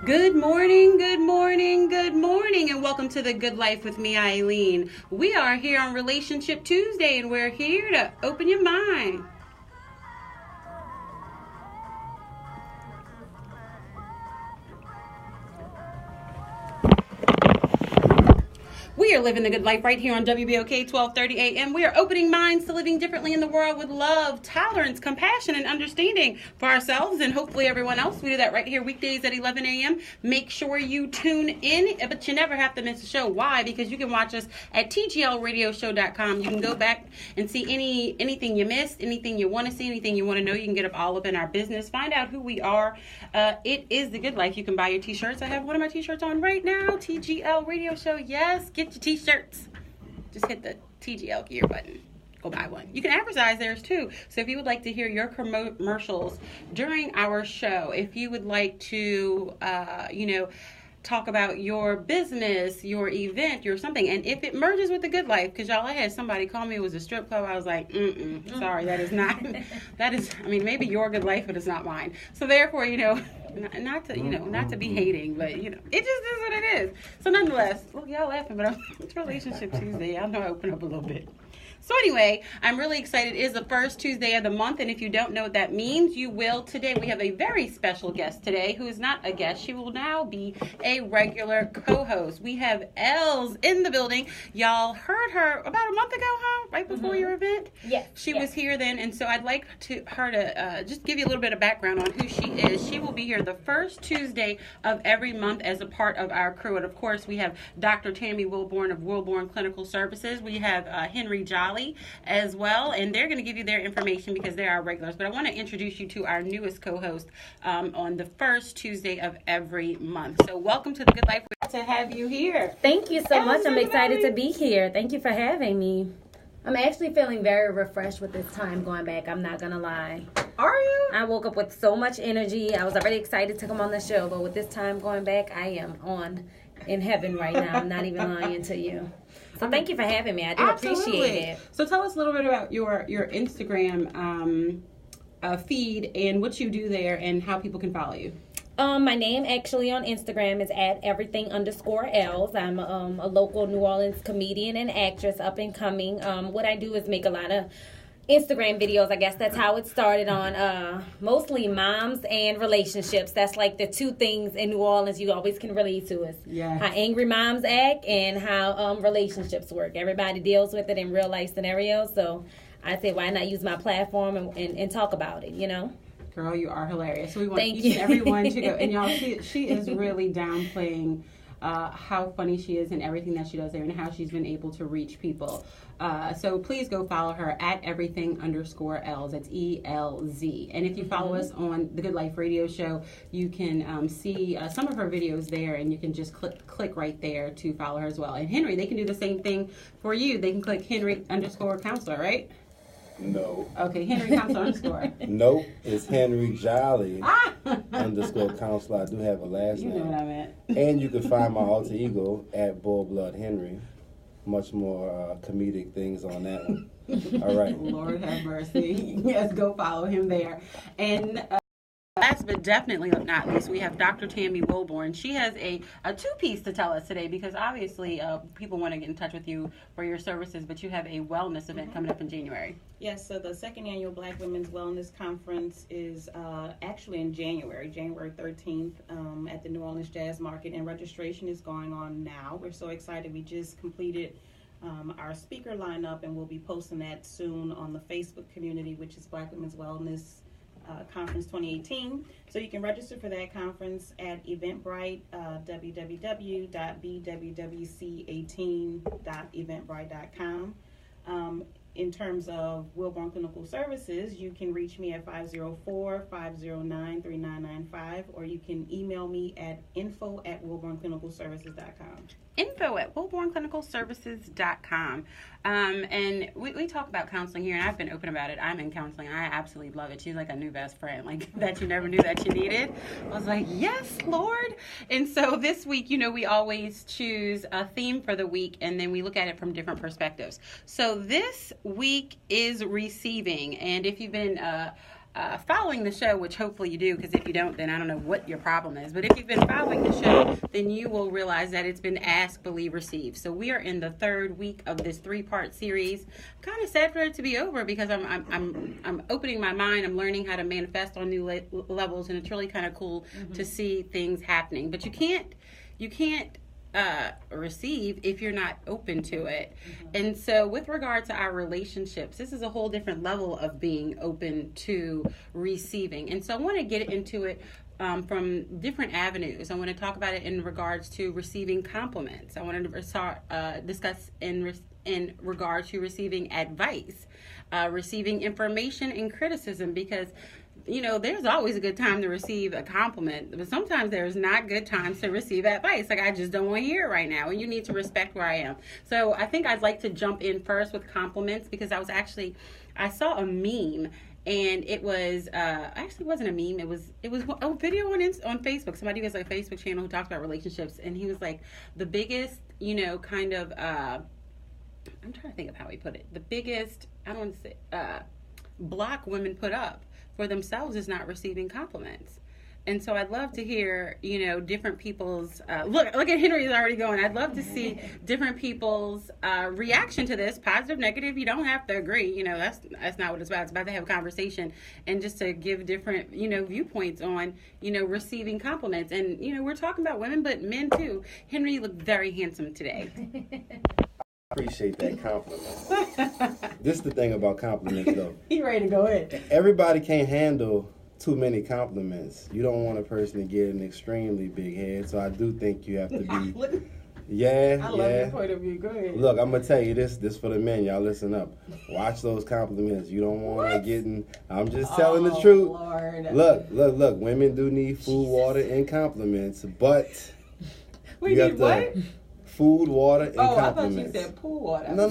Good morning, good morning, good morning, and welcome to The Good Life with me, Eileen. We are here on Relationship Tuesday, and we're here to open your mind. We are living the good life right here on WBOK 1230 AM. We are opening minds to living differently in the world with love, tolerance, compassion, and understanding for ourselves and hopefully everyone else. We do that right here weekdays at 11 a.m. Make sure you tune in, but you never have to miss a show. Why? Because you can watch us at tglradioshow.com. You can go back and see anything you missed, anything you want to see, anything you want to know. You can get all up in our business, find out who we are. It is the good life. You can buy your t-shirts. I have one of my t-shirts on right now. TGL Radio Show. Yes, get your t-shirts. Just hit the TGL gear button. Go buy one. You can advertise theirs too. So if you would like to hear your commercials during our show, if you would like to, talk about your business, your event, your something, and if it merges with the good life, because y'all, I had somebody call me, it was a strip club. I was like, sorry, that is not, maybe your good life, but it's not mine. So therefore, not to be hating, but it just is what it is. So nonetheless, look, y'all laughing, but it's Relationship Tuesday. Y'all know I open up a little bit. So anyway, I'm really excited. It is the first Tuesday of the month, and if you don't know what that means, you will today. We have a very special guest today who is not a guest. She will now be a regular co-host. We have Els in the building. Y'all heard her about a month ago, huh? Right before your event? Yes. She was here then, and so I'd like her to just give you a little bit of background on who she is. She will be here the first Tuesday of every month as a part of our crew. And of course, we have Dr. Tammy Wilborn of Wilborn Clinical Services. We have Henry Jolly as well, and they're going to give you their information because they're our regulars. But I want to introduce you to our newest co-host on the first Tuesday of every month. So welcome to The Good Life. We're glad to have you here. Thank you so much. I'm excited to be here. Thank you for having me. I'm actually feeling very refreshed with this time going back. I'm not going to lie. Are you? I woke up with so much energy. I was already excited to come on the show, but with this time going back, I am in heaven right now. I'm not even lying to you. So thank you for having me. I do appreciate it. So tell us a little bit about your Instagram feed and what you do there and how people can follow you. My name actually on Instagram is @everything_else. I'm a local New Orleans comedian and actress, up and coming. What I do is make a lot of Instagram videos. I guess that's how it started on mostly moms and relationships. That's like the two things in New Orleans you always can relate to is how angry moms act and how relationships work. Everybody deals with it in real life scenarios. So I say, why not use my platform and talk about it, Girl, you are hilarious. So we want each and everyone to go. And y'all, she is really downplaying how funny she is and everything that she does there and how she's been able to reach people. So please go follow her @everything_else. That's ELZ. And if you follow us on The Good Life Radio Show, you can see some of her videos there, and you can just click right there to follow her as well. And Henry, they can do the same thing for you. They can click Henry_counselor, right? No. Okay, Henry Counselor _ Nope, it's Henry Jolly _counselor. I do have a last name. You know what I meant. And you can find my alter ego @BullBloodHenry. Much more comedic things on that one. All right. Lord have mercy. Yes, go follow him there. And last but definitely not least, we have Dr. Tammy Wilborn. She has a two-piece to tell us today because obviously people want to get in touch with you for your services, but you have a wellness event coming up in January. Yes, so the second annual Black Women's Wellness Conference is actually in January 13th at the New Orleans Jazz Market, and registration is going on now. We're so excited. We just completed our speaker lineup, and we'll be posting that soon on the Facebook community, which is Black Women's Wellness Conference 2018. So you can register for that conference at Eventbrite, www.bwwc18.eventbrite.com. In terms of Wilborn Clinical Services, you can reach me at 504-509-3995, or you can email me at info@wilbornclinicalservices.com. info@wilbornclinicalservices.com. And we talk about counseling here, and I've been open about it. I'm in counseling. I absolutely love it. She's like a new best friend, like that you never knew that you needed. I was like, yes, Lord. And so this week, we always choose a theme for the week, and then we look at it from different perspectives. So this week is receiving, and if you've been following the show, which hopefully you do, because if you don't, then I don't know what your problem is. But if you've been following the show, then you will realize that it's been Ask, Believe, Receive. So we are in the third week of this 3-part series. Kind of sad for it to be over because I'm opening my mind. I'm learning how to manifest on new levels, and it's really kind of cool to see things happening. But you can't receive if you're not open to it. And so with regard to our relationships, this is a whole different level of being open to receiving. And so I want to get into it from different avenues. I want to talk about it in regards to receiving compliments. I want to discuss in regard to receiving advice, receiving information and criticism, because there's always a good time to receive a compliment, but sometimes there's not good times to receive advice. Like, I just don't want to hear it right now, and you need to respect where I am. So I think I'd like to jump in first with compliments, because I saw a meme, and it was actually wasn't a meme. It was a video on Facebook. Somebody has a Facebook channel who talks about relationships, and he was like, the biggest, kind of, I'm trying to think of how he put it. The biggest, I don't want to say, block women put up for themselves is not receiving compliments. And so I'd love to hear, different people's, look at Henry is already going. I'd love to see different people's reaction to this, positive, negative. You don't have to agree. That's not what it's about. It's about to have a conversation and just to give different, viewpoints on, receiving compliments. And, we're talking about women, but men too. Henry, you look very handsome today. Appreciate that compliment. This is the thing about compliments, though. He ready to go in. Everybody can't handle too many compliments. You don't want a person to get an extremely big head, so I do think you have to be. Yeah, I love your point of view. Go ahead. Look, I'm gonna tell you this for the men. Y'all listen up. Watch those compliments. You don't want to get in. I'm just telling the truth. Lord. Look. Women do need food, water, and compliments, but We need what? Food, water, and compliments. I thought you said pool water. No.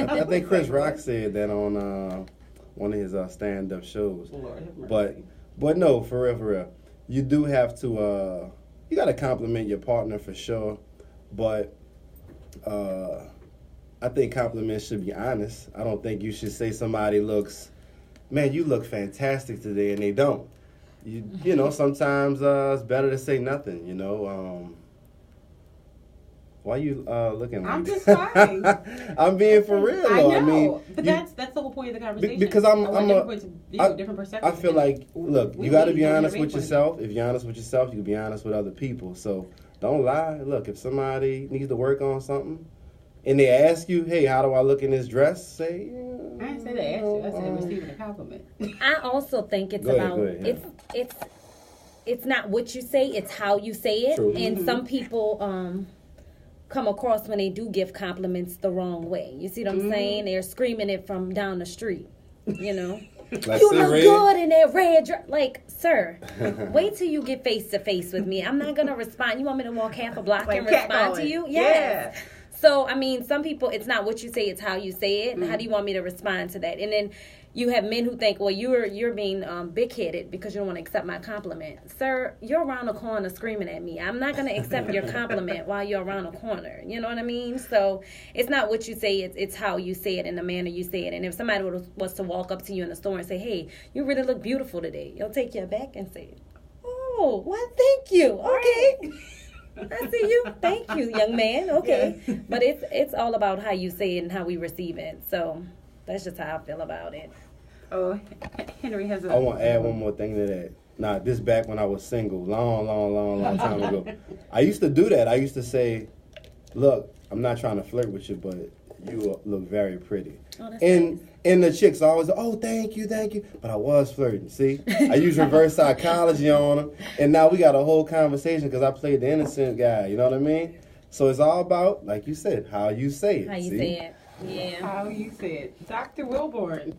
I think Chris Rock said that on one of his stand-up shows. Lord have mercy. But no, for real. You do have to. You got to compliment your partner for sure, but I think compliments should be honest. I don't think you should say somebody looks, man, you look fantastic today, and they don't. You know, sometimes it's better to say nothing. Why are you looking like I'm just trying. I'm being for real, though. I know, I mean, but that's the whole point of the conversation. Because different perspectives. I feel like, look, you got to be honest with yourself. If you're honest with yourself, you can be honest with other people. So don't lie. Look, if somebody needs to work on something, and they ask you, hey, how do I look in this dress? Say, I didn't say they asked you. I said receiving a compliment. I also think it's it's not what you say, it's how you say it. True. And some people come across when they do give compliments the wrong way. You see what I'm saying? They're screaming it from down the street, Like, you look good in that red dress. Like, sir, wait till you get face to face with me. I'm not going to respond. You want me to walk half a block and respond to you? Yes. Yeah. So, I mean, some people, it's not what you say, it's how you say it. How do you want me to respond to that? And then you have men who think, well, you're being big-headed because you don't want to accept my compliment. Sir, you're around the corner screaming at me. I'm not going to accept your compliment while you're around the corner. You know what I mean? So it's not what you say, it's how you say it and the manner you say it. And if somebody was to walk up to you in the store and say, hey, you really look beautiful today, you'll take your back and say, oh, well, thank you. Okay. I see you. Thank you, young man. Okay. Yeah. But it's all about how you say it and how we receive it. So that's just how I feel about it. Oh, Henry has I want to add one more thing to that. Nah, this back when I was single, long time ago. I used to do that. I used to say, look, I'm not trying to flirt with you, but you look very pretty. Oh, that's and nice. And the chicks always, oh, thank you. But I was flirting, see? I used reverse psychology on them. And now we got a whole conversation because I played the innocent guy, you know what I mean? So it's all about, like you said, how you say it. How you say it, yeah. How you say it. Dr. Wilborn,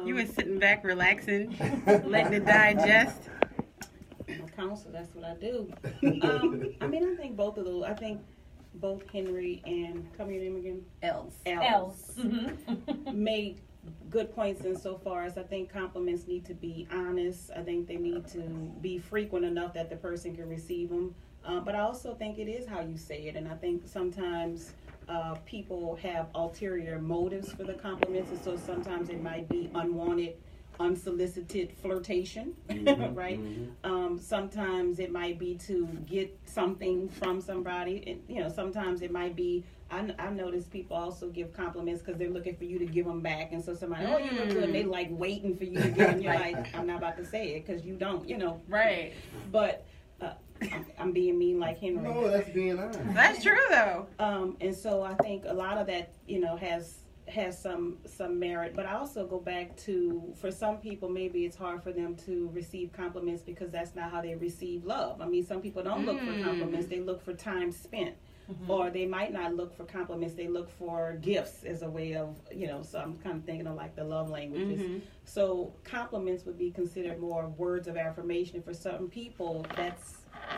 you were sitting back, relaxing, letting it digest. I'm a counselor, that's what I do. I think both of those, both Henry and, tell me your name again? Els. Made good points insofar as I think compliments need to be honest. I think they need to be frequent enough that the person can receive them. But I also think it is how you say it. And I think sometimes people have ulterior motives for the compliments. And so sometimes it might be unwanted unsolicited flirtation, right? Sometimes it might be to get something from somebody. And, sometimes it might be, I notice people also give compliments because they're looking for you to give them back. And so somebody, oh, you look good. And they like waiting for you to give them. You're like, I'm not about to say it because you don't, Right. But I'm being mean like Henry. No, that's being honest. That's true, though. And so I think a lot of that, has some merit. But I also go back to, for some people, maybe it's hard for them to receive compliments because that's not how they receive love. I mean, some people don't look for compliments. They look for time spent. Or they might not look for compliments. They look for gifts as a way of, so I'm kind of thinking of like the love languages. So compliments would be considered more words of affirmation. For certain people,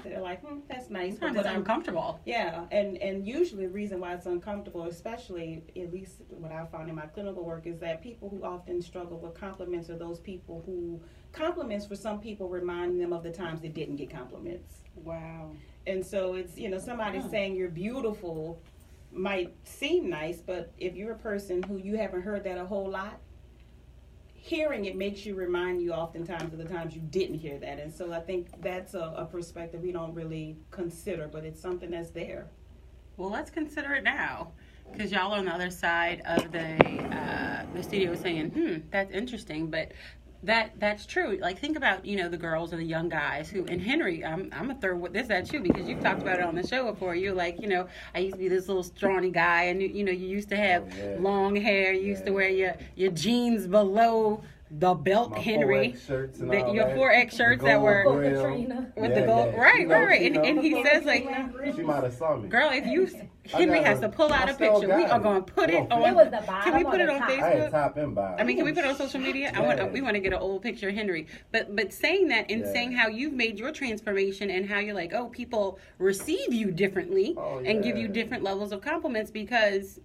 they're like, that's nice. Sometimes it's uncomfortable. Yeah, and usually the reason why it's uncomfortable, especially at least what I found in my clinical work, is that people who often struggle with compliments are those people who, compliments for some people remind them of the times they didn't get compliments. Wow. And so it's, somebody saying you're beautiful might seem nice, but if you're a person who you haven't heard that a whole lot, hearing it makes you remind you oftentimes of the times you didn't hear that. And so I think that's a perspective we don't really consider, but it's something that's there. Well, let's consider it now, because y'all are on the other side of the studio saying, that's interesting, but that's true. Like, think about, the girls or the young guys who, and Henry, I'm going to throw this at you because you've talked about it on the show before. You're like, I used to be this little scrawny guy, and, you used to have long hair. You used to wear your jeans below the belt, my Henry. 4X shirts and your all that. 4X shirts that were with the gold. Right. And he says, like, she might have saw me. girl, if Henry has to pull out a picture. We are going to put it on. It was the bottom. Can we put it on I had Facebook? top and bottom. I mean, can we put it on social media? We want to get an old picture of Henry. But saying that and saying how you've made your transformation and how you're like, people receive you differently and give you different levels of compliments because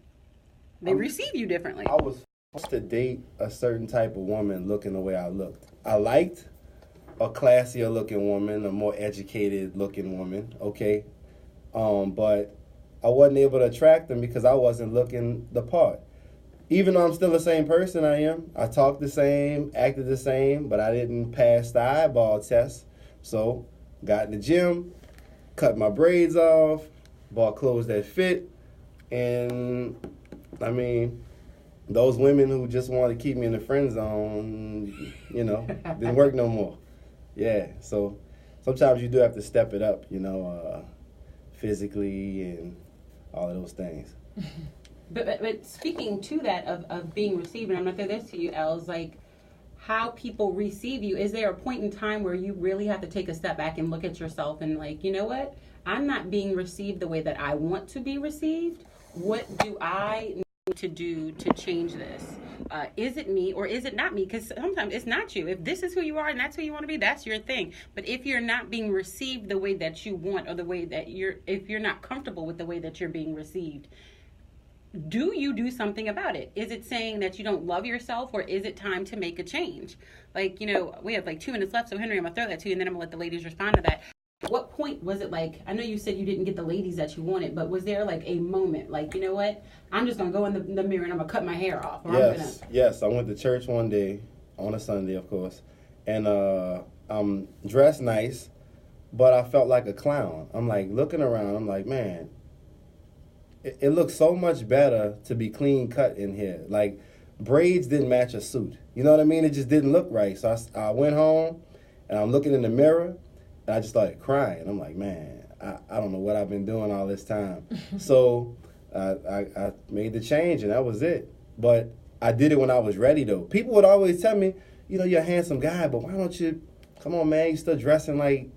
they receive you differently. I was forced to date a certain type of woman looking the way I looked. I liked a classier looking woman, a more educated looking woman, okay? But I wasn't able to attract them because I wasn't looking the part. Even though I'm still the same person I am, I talked the same, acted the same, but I didn't pass the eyeball test. So, got in the gym, cut my braids off, bought clothes that fit, and, I mean, those women who just wanted to keep me in the friend zone, didn't work no more. Yeah, so sometimes you do have to step it up, physically and all of those things. But speaking to that of being received, and I'm going to throw this to you, Els, like how people receive you, is there a point in time where you really have to take a step back and look at yourself and like, you know what? I'm not being received the way that I want to be received. What do I need to do to change this? Is it me or is it not me? Because sometimes it's not you. If this is who you are and that's who you want to be, that's your thing. But if you're not being received the way that you want or the way that if you're not comfortable with the way that you're being received, do you do something about it? Is it saying that you don't love yourself or is it time to make a change? Like, we have like 2 minutes left. So Henry, I'm going to throw that to you and then I'm going to let the ladies respond to that. At what point was it like, I know you said you didn't get the ladies that you wanted, but was there like a moment like, you know what, I'm just going to go in the mirror and I'm going to cut my hair off? Yes. I went to church one day, on a Sunday, of course, and I'm dressed nice, but I felt like a clown. I'm like looking around, I'm like, man, it looks so much better to be clean cut in here. Like, braids didn't match a suit. You know what I mean? It just didn't look right. So I went home, and I'm looking in the mirror, and I just started crying. I'm like, man, I don't know what I've been doing all this time. So I made the change, and that was it. But I did it when I was ready, though. People would always tell me, you're a handsome guy, but why don't you, come on, man, you still dressing like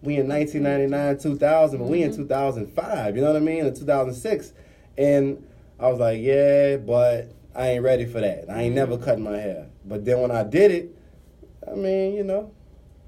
we in 1999, 2000, but we in 2005, you know what I mean, in 2006. And I was like, yeah, but I ain't ready for that. I ain't never cut my hair. But then when I did it, I mean,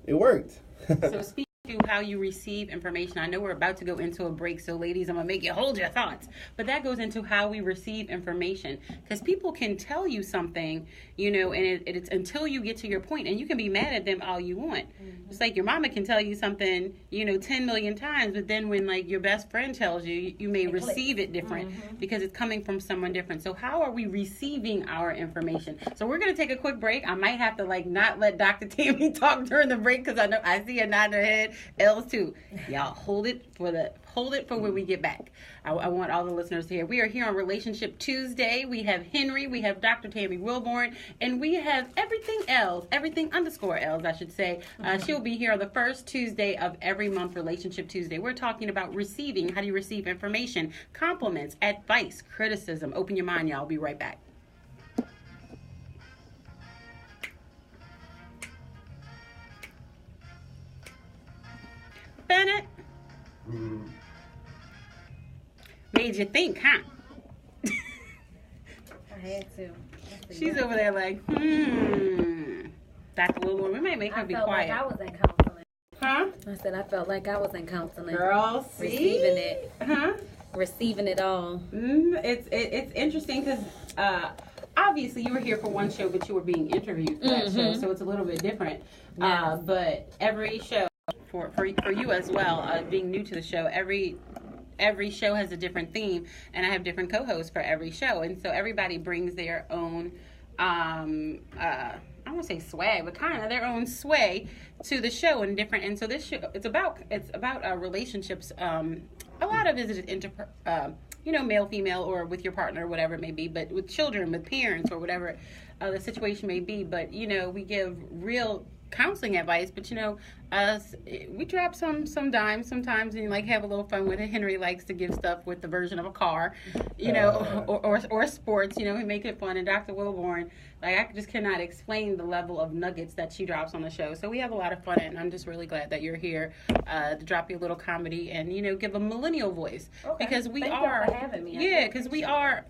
it worked. So speaking to how you receive information. I know we're about to go into a break, so ladies, I'm gonna make you hold your thoughts. But that goes into how we receive information, because people can tell you something, you know, and it's until you get to your point, and you can be mad at them all you want. It's like your mama can tell you something, you know, 10 million times, but then when like your best friend tells you, you may receive it different because it's coming from someone different. So how are we receiving our information? So we're gonna take a quick break. I might have to like not let Dr. Tammy talk during the break, because I know I see her nodding her head. L's too. Y'all hold it for when we get back. I want all the listeners to hear. We are here on Relationship Tuesday. We have Henry, we have Dr. Tammy Wilborn, and we have everything else, everything _ else, I should say. She'll be here on the first Tuesday of every month, Relationship Tuesday. We're talking about receiving. How do you receive information, compliments, advice, criticism? Open your mind, y'all. I'll be right back. Bennett. Made you think, huh? I had to. She's over there like, Dr. Wilborn, we might make her be quiet. I felt like I was in counseling. Huh? I said I felt like I was in counseling. Girl, see? Receiving it. Huh? Receiving it all. It's interesting because obviously you were here for one show, but you were being interviewed for that show, so it's a little bit different. Yes. But every show, for you as well, being new to the show, every show has a different theme, and I have different co-hosts for every show, and so everybody brings their own I don't want to say swag, but kind of their own sway to the show, and so this show, it's about relationships. A lot of it is male, female, or with your partner, whatever it may be, but with children, with parents, or whatever the situation may be. But we give real counseling advice, but we drop some dimes sometimes and have a little fun with it. Henry likes to give stuff with the version of a car, or sports, we make it fun. And Dr. Wilborn, I just cannot explain the level of nuggets that she drops on the show. So we have a lot of fun, and I'm just really glad that you're here to drop you a little comedy and give a millennial voice, because we Thank are you for having me. Yeah, because we are,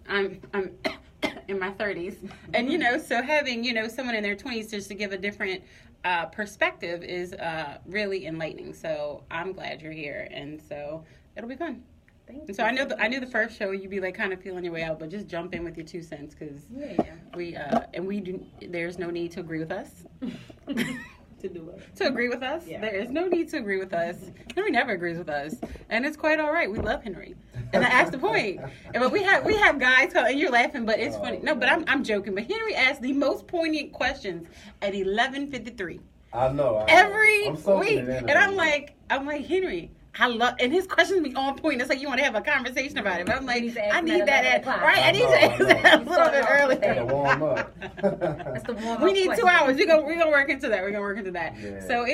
I'm in my 30s, and so having someone in their 20s just to give a different perspective is really enlightening. So I'm glad you're here, and so it'll be fun. Thank And so you. I knew the first show you'd be kind of feeling your way out, but just jump in with your 2 cents, because there's no need to agree with us. To do it. To agree with us? Yeah. There is no need to agree with us. Henry never agrees with us, and it's quite all right. We love Henry, and that's the point. But we have guys, and you're laughing, but it's funny. No, but I'm joking. But Henry asked the most poignant questions at 11:53. I know. Every I'm soaking week, it in. and I'm like Henry. And his questions be on point. It's like you want to have a conversation about it. But I'm like, I need that at right. I need to ask that a little bit earlier. Gotta warm up. That's the warm-up We need 2 question. hours. We're gonna work into that. Yeah. So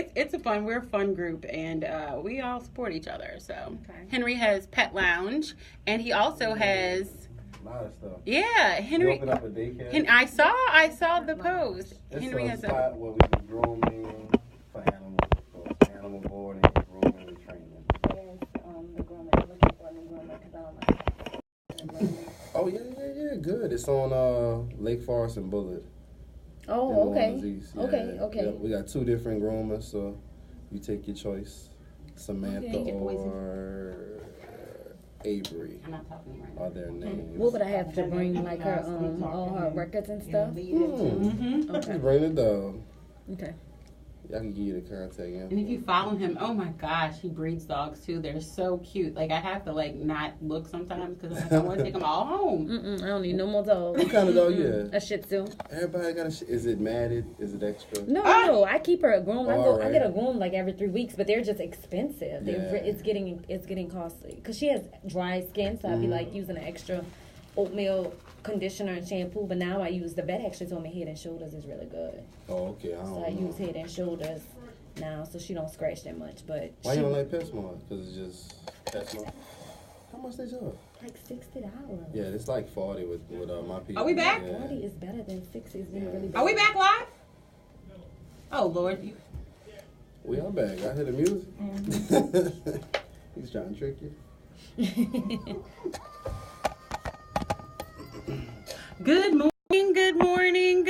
we're a fun group, and we all support each other. So Henry has Pet Lounge, and he also has A lot of stuff. Henry. You open up a daycare. And I saw the post. It's Henry a has spot where we do grooming for animals, so animal boarding, grooming, and training. The groomer. I'm looking for a new groomer because I don't like. Oh yeah, good. It's on Lake Forest and Bullard. Oh, in okay. New Orleans East. Okay. Yeah, we got 2 different groomers, so you take your choice, Samantha Okay. or Avery I'm not talking right now. are their names. What would I have to bring, like her all her records and stuff? Just bring it down. Okay. I can give you the contact info. And if you follow him, oh my gosh, he breeds dogs too. They're so cute. I have to not look sometimes because I want to take them all home. I don't need no more dogs. What kind of dog you have? A Shih Tzu. Everybody got a Is it matted? Is it extra? No, I keep her groomed. I Alright. get a groom every 3 weeks, but they're just expensive. Yeah. It's getting costly because she has dry skin, so I'd be using an extra oatmeal conditioner and shampoo. But now I use the vet actually told me Head and Shoulders is really good, Oh, okay. I so don't I know. use Head and Shoulders now, so she don't scratch that much. But Why she, you don't like PetSmart? Because it's just PetSmart. How much they charge? like $60. Yeah, it's like 40 with my people. Are we back? Yeah. 40 is better than 60. It's been really Are we back live? Oh Lord. We are back. I hear the music. He's trying to trick you. Good morning,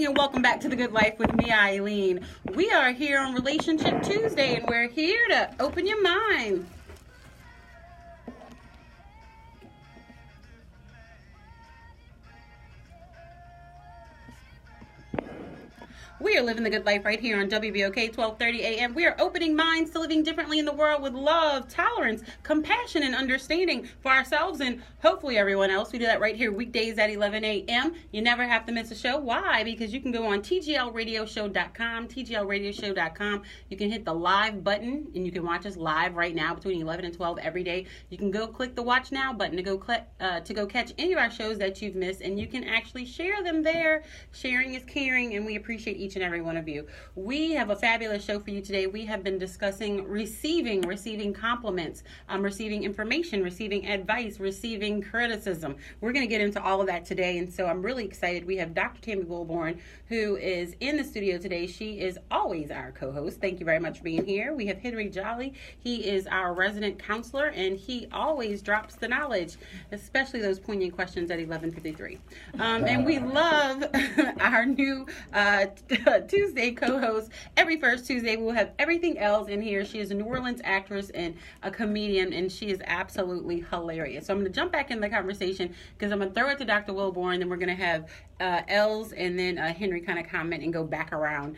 and welcome welcome back to The Good Life with me, Eileen. We are here on Relationship Tuesday, and we're here to open your mind. We are living the good life right here on WBOK 1230 AM. We are opening minds to living differently in the world with love, tolerance, compassion, and understanding for ourselves and hopefully everyone else. We do that right here weekdays at 11 a.m. You never have to miss a show. Why? Because you can go on tglradioshow.com, tglradioshow.com. You can hit the live button and you can watch us live right now between 11 and 12 every day. You can go click the watch now button to go catch any of our shows that you've missed, and you can actually share them there. Sharing is caring, and we appreciate each and every one of you. We have a fabulous show for you today. We have been discussing receiving compliments, receiving information, receiving advice, receiving criticism. We're going to get into all of that today, and so I'm really excited. We have Dr. Tammy Wilborn, who is in the studio today. She is always our co-host. Thank you very much for being here. We have Henry Jolly. He is our resident counselor, and he always drops the knowledge, especially those poignant questions at 11:53. And we love our new Tuesday co-host. Every first Tuesday we'll have Everything Else in here. She is a New Orleans actress and a comedian, and she is absolutely hilarious. So I'm going to jump back in the conversation because I'm going to throw it to Dr. Wilborn, then we're going to have Els and then Henry kind of comment and go back around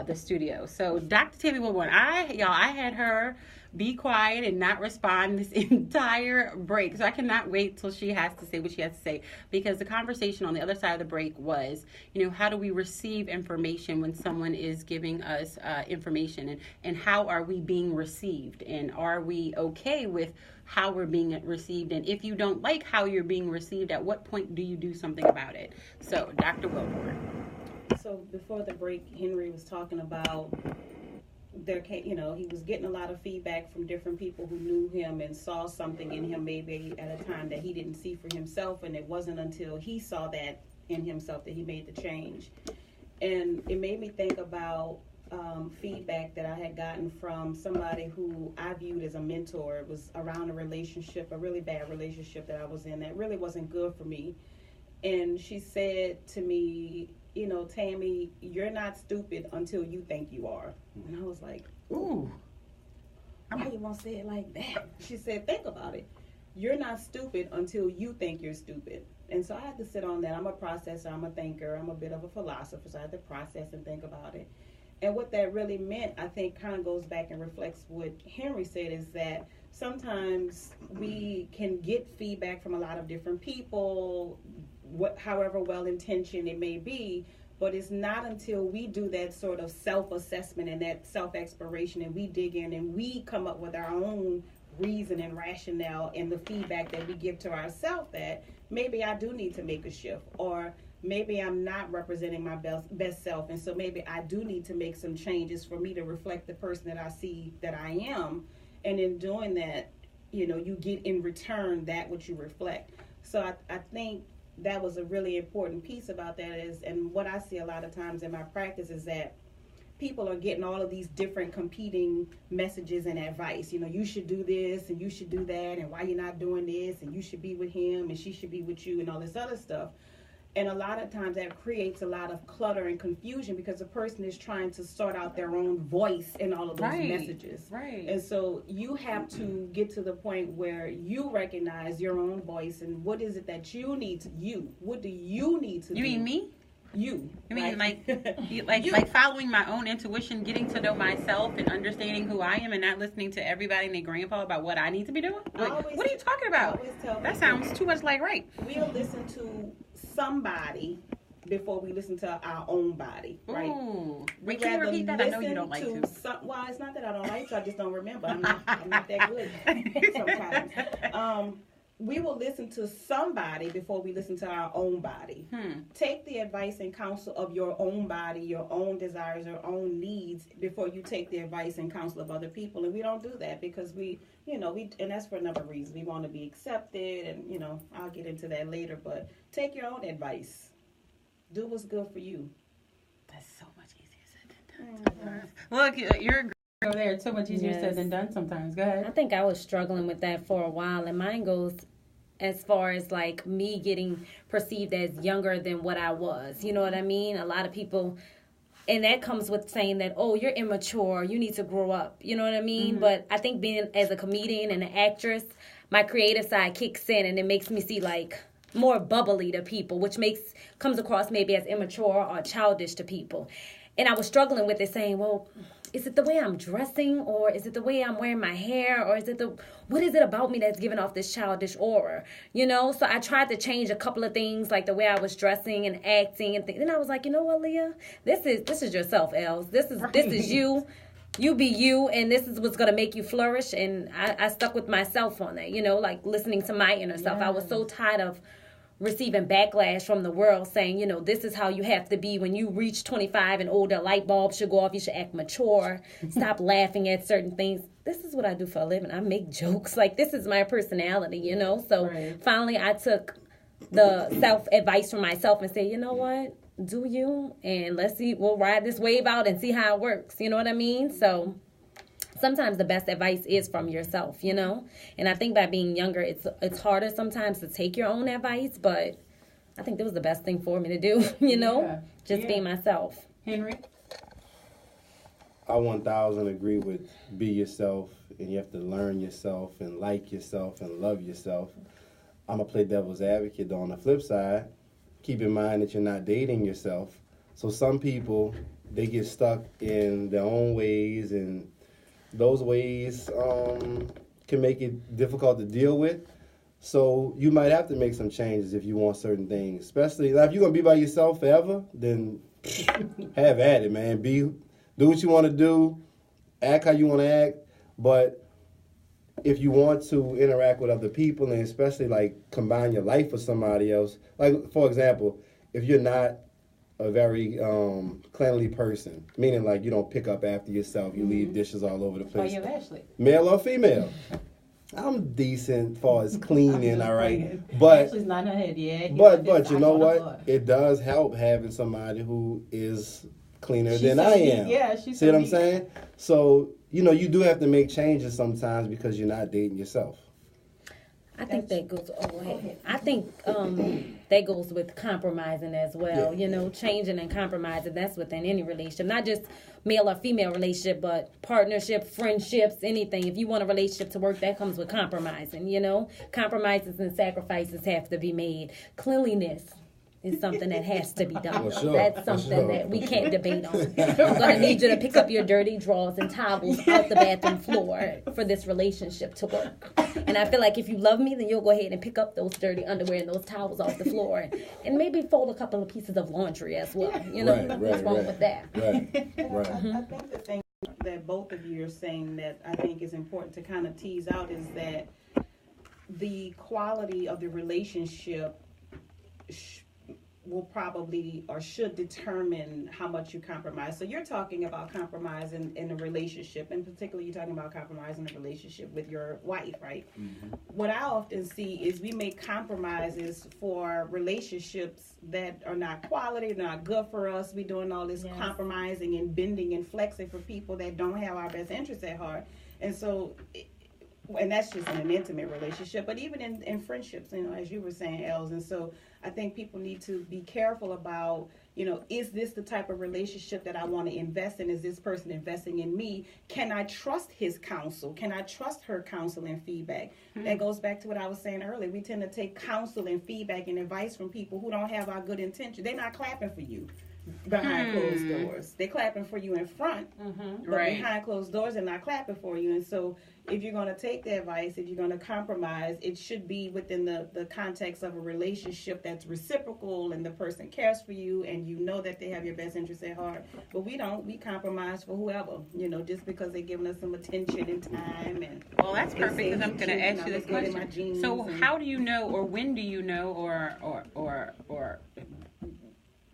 the studio. So Dr. Tammy Wilborn, I had her be quiet and not respond this entire break. So I cannot wait till she has to say what she has to say, because the conversation on the other side of the break was, how do we receive information when someone is giving us information, and how are we being received, and are we okay with how we're being received? And if you don't like how you're being received, at what point do you do something about it? So Dr. Wilborn. So before the break, Henry was talking about he was getting a lot of feedback from different people who knew him and saw something in him maybe at a time that he didn't see for himself, and it wasn't until he saw that in himself that he made the change. And it made me think about feedback that I had gotten from somebody who I viewed as a mentor. It was around a relationship, a really bad relationship that I was in that really wasn't good for me. And she said to me, Tammy, you're not stupid until you think you are. And I was like, ooh, why you want to say it like that? She said, think about it. You're not stupid until you think you're stupid. And so I had to sit on that. I'm a processor, I'm a thinker, I'm a bit of a philosopher, so I had to process and think about it. And what that really meant, I think, kind of goes back and reflects what Henry said, is that sometimes we can get feedback from a lot of different people, however well-intentioned it may be, but it's not until we do that sort of self-assessment and that self-exploration, and we dig in and we come up with our own reason and rationale and the feedback that we give to ourselves, that maybe I do need to make a shift, or maybe I'm not representing my best self, and so maybe I do need to make some changes for me to reflect the person that I see that I am. And in doing that, you get in return that which you reflect. So I think that was a really important piece about that is, and what I see a lot of times in my practice is that people are getting all of these different competing messages and advice. You should do this and you should do that, and why you're not doing this, and you should be with him and she should be with you, and all this other stuff. And a lot of times that creates a lot of clutter and confusion because the person is trying to sort out their own voice in all of those messages. Right. And so you have to get to the point where you recognize your own voice and what is it that you need to do. What do you need to do? You mean me? You. I mean, right? like following my own intuition, getting to know myself and understanding who I am, and not listening to everybody and their grandpa about what I need to be doing? Like, what are you talking about? That sounds too much like rape. We'll listen to somebody before we listen to our own body, right? Ooh. Wait, can you repeat that? I know you don't like to. Well, it's not that I don't like to, I just don't remember. I'm not that good sometimes. We will listen to somebody before we listen to our own body. Take the advice and counsel of your own body, your own desires, your own needs before you take the advice and counsel of other people. And we don't do that because and that's for another reason. We want to be accepted, and I'll get into that later. But take your own advice. Do what's good for you. That's so much easier said than done. Look, you're over there. It's so much easier said than done sometimes. Go ahead. I think I was struggling with that for a while, and mine goes as far as like me getting perceived as younger than what I was. You know what I mean? A lot of people, and that comes with saying that, oh, you're immature, you need to grow up. You know what I mean? Mm-hmm. But I think being as a comedian and an actress, my creative side kicks in and it makes me see like more bubbly to people, which comes across maybe as immature or childish to people. And I was struggling with it, saying, well, is it the way I'm dressing, or is it the way I'm wearing my hair, or what is it about me that's giving off this childish aura, you know? So I tried to change a couple of things, like the way I was dressing and acting and things. Then I was like, you know what, Leah, this is yourself, Els. This is you. You be you, and this is what's going to make you flourish. And I stuck with myself on that, you know, like listening to my inner self. I was so tired of receiving backlash from the world saying, you know, this is how you have to be when you reach 25 and older, light bulbs should go off, you should act mature, stop laughing at certain things. This is what I do for a living. I make jokes. Like, this is my personality, you know? So finally I took the self-advice from myself and said, you know what? Do you? And let's see, we'll ride this wave out and see how it works. You know what I mean? So sometimes the best advice is from yourself, you know? And I think by being younger, it's harder sometimes to take your own advice, but I think that was the best thing for me to do, you know? Just be myself. Henry? I 1,000 agree with be yourself, and you have to learn yourself and like yourself and love yourself. I'm going to play devil's advocate, though. On the flip side, keep in mind that you're not dating yourself. So some people, they get stuck in their own ways, and those ways can make it difficult to deal with. So you might have to make some changes if you want certain things. Especially, like, if you're going to be by yourself forever, then have at it, man. Do what you want to do, act how you want to act. But if you want to interact with other people, and especially, like, combine your life with somebody else, like, for example, if you're not a very cleanly person, meaning like you don't pick up after yourself, you leave dishes all over the place. Oh, you're Ashley. Male or female? I'm decent as far as cleaning, all right. But Ashley's not in her head yet. But you know what? It does help having somebody who is cleaner than I am. Yeah, she's see what I'm saying? So, you know, you do have to make changes sometimes because you're not dating yourself. I think that goes. I think that goes with compromising as well. You know, changing and compromising. That's within any relationship, not just male or female relationship, but partnership, friendships, anything. If you want a relationship to work, that comes with compromising. You know, compromises and sacrifices have to be made. Cleanliness is something that has to be done. Sure. That's something that we can't debate on. I'm going to need you to pick up your dirty drawers and towels out the bathroom floor for this relationship to work. And I feel like if you love me, then you'll go ahead and pick up those dirty underwear and those towels off the floor. And maybe fold a couple of pieces of laundry as well. You know, what's wrong with that? Right. I think the thing that both of you are saying that I think is important to kind of tease out is that the quality of the relationship will probably or should determine how much you compromise. So you're talking about compromise in a relationship, and particularly you're talking about compromising a relationship with your wife, right? Mm-hmm. What I often see is we make compromises for relationships that are not quality, they're not good for us. We're doing all this compromising and bending and flexing for people that don't have our best interests at heart. And so, and that's just in an intimate relationship, but even in friendships, you know, as you were saying, Els. And so I think people need to be careful about, you know, is this the type of relationship that I want to invest in? Is this person investing in me? Can I trust his counsel? Can I trust her counsel and feedback? Mm-hmm. That goes back to what I was saying earlier. We tend to take counsel and feedback and advice from people who don't have our good intention. They're not clapping for you behind closed doors. They're clapping for you in front, but behind closed doors they're not clapping for you. And so if you're going to take the advice, if you're going to compromise, it should be within the context of a relationship that's reciprocal and the person cares for you and you know that they have your best interests at heart. But we compromise for whoever, you know, just because they're giving us some attention and time. And well, that's perfect, because I'm going to ask you this question. So how do you know, or when do you know, or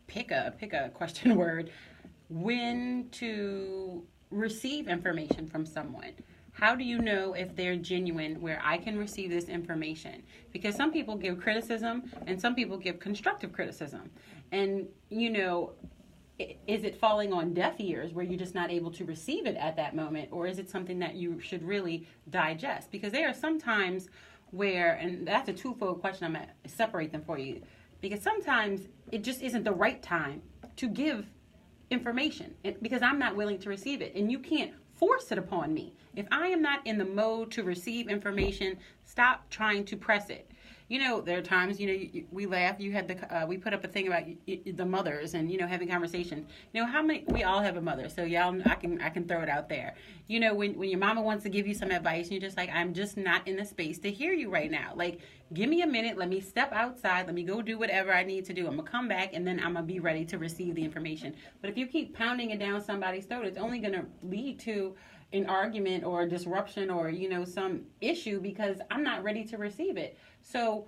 pick a question word, when to receive information from someone? How do you know if they're genuine where I can receive this information? Because some people give criticism and some people give constructive criticism. And, you know, is it falling on deaf ears where you're just not able to receive it at that moment? Or is it something that you should really digest? Because there are some times where, and that's a twofold question, I'm going to separate them for you, because sometimes it just isn't the right time to give information because I'm not willing to receive it, and you can't force it upon me. If I am not in the mode to receive information, stop trying to press it. You know, there are times, you know, we laugh. You had we put up a thing about the mothers and, you know, having conversations. You know, how many, we all have a mother. So, y'all, I can throw it out there. You know, when your mama wants to give you some advice, and you're just like, I'm just not in the space to hear you right now. Like, give me a minute. Let me step outside. Let me go do whatever I need to do. I'm going to come back, and then I'm going to be ready to receive the information. But if you keep pounding it down somebody's throat, it's only going to lead to an argument or a disruption or, you know, some issue because I'm not ready to receive it. So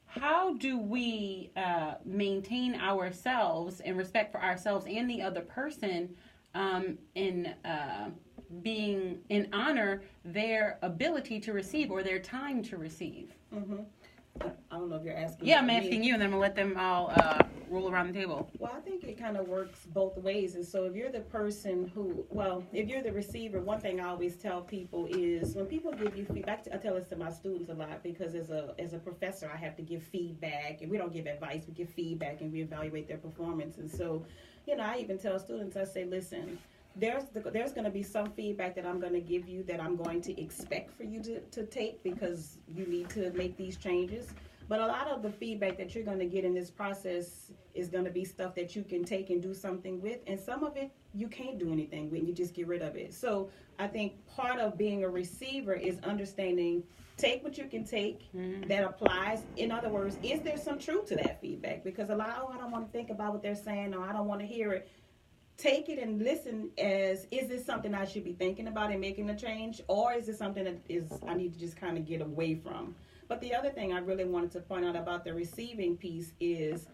how do we maintain ourselves and respect for ourselves and the other person in being in honor their ability to receive or their time to receive? Mm-hmm. I don't know if you're asking. Yeah, I'm asking you, and then I'm going to let them all roll around the table. Well, I think it kind of works both ways. And so if you're the person if you're the receiver, one thing I always tell people is when people give you feedback, I tell this to my students a lot because as a professor, I have to give feedback. And we don't give advice, we give feedback and we evaluate their performance. And so, you know, I even tell students, I say, listen, there's going to be some feedback that I'm going to give you that I'm going to expect for you to take because you need to make these changes. But a lot of the feedback that you're going to get in this process is going to be stuff that you can take and do something with. And some of it you can't do anything with. You just get rid of it. So I think part of being a receiver is understanding, take what you can take that applies. In other words, is there some truth to that feedback? Because I don't want to think about what they're saying or I don't want to hear it. Take it and listen is this something I should be thinking about and making a change? Or is it something that I need to just kind of get away from? But the other thing I really wanted to point out about the receiving piece is,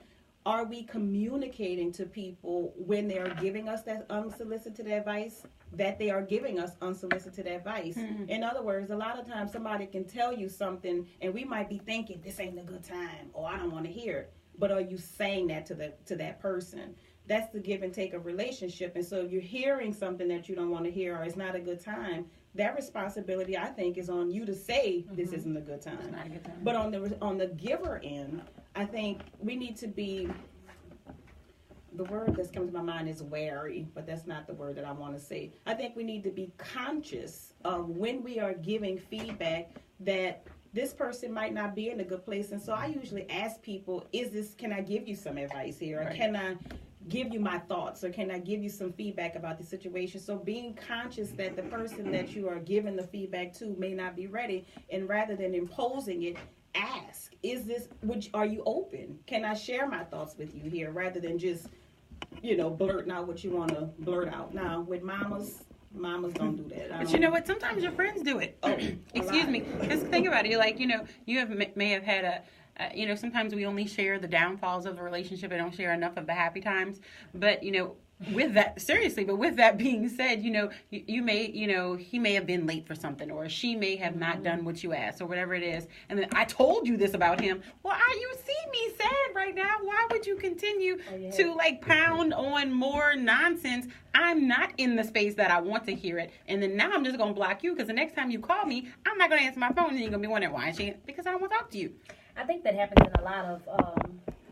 are we communicating to people when they are giving us that unsolicited advice that they are giving us unsolicited advice? Mm-hmm. In other words, a lot of times somebody can tell you something and we might be thinking this ain't a good time or I don't want to hear it. But are you saying that to that person? That's the give and take of relationship. And so if you're hearing something that you don't want to hear or it's not a good time, that responsibility, I think, is on you to say this isn't a good time. It's not a good time. But on the giver end, I think we need to be, the word that's coming to my mind is wary, but that's not the word that I want to say. I think we need to be conscious of when we are giving feedback that this person might not be in a good place. And so I usually ask people, can I give you some advice here? Or can I give you my thoughts, or can I give you some feedback about the situation? So being conscious that the person that you are giving the feedback to may not be ready, and rather than imposing it, ask, are you open? Can I share my thoughts with you here, rather than just, blurting out what you want to blurt out. Now, with mamas don't do that. But you know what? Sometimes your friends do it. Oh, excuse me. Just think about it. You're like, you may have had sometimes we only share the downfalls of the relationship and don't share enough of the happy times. But, with that being said, you may, he may have been late for something, or she may have not done what you asked, or whatever it is. And then I told you this about him. Well, you see me sad right now. Why would you continue to pound on more nonsense? I'm not in the space that I want to hear it. And then now I'm just going to block you because the next time you call me, I'm not going to answer my phone and you're going to be wondering why because I don't want to talk to you. I think that happens in a lot of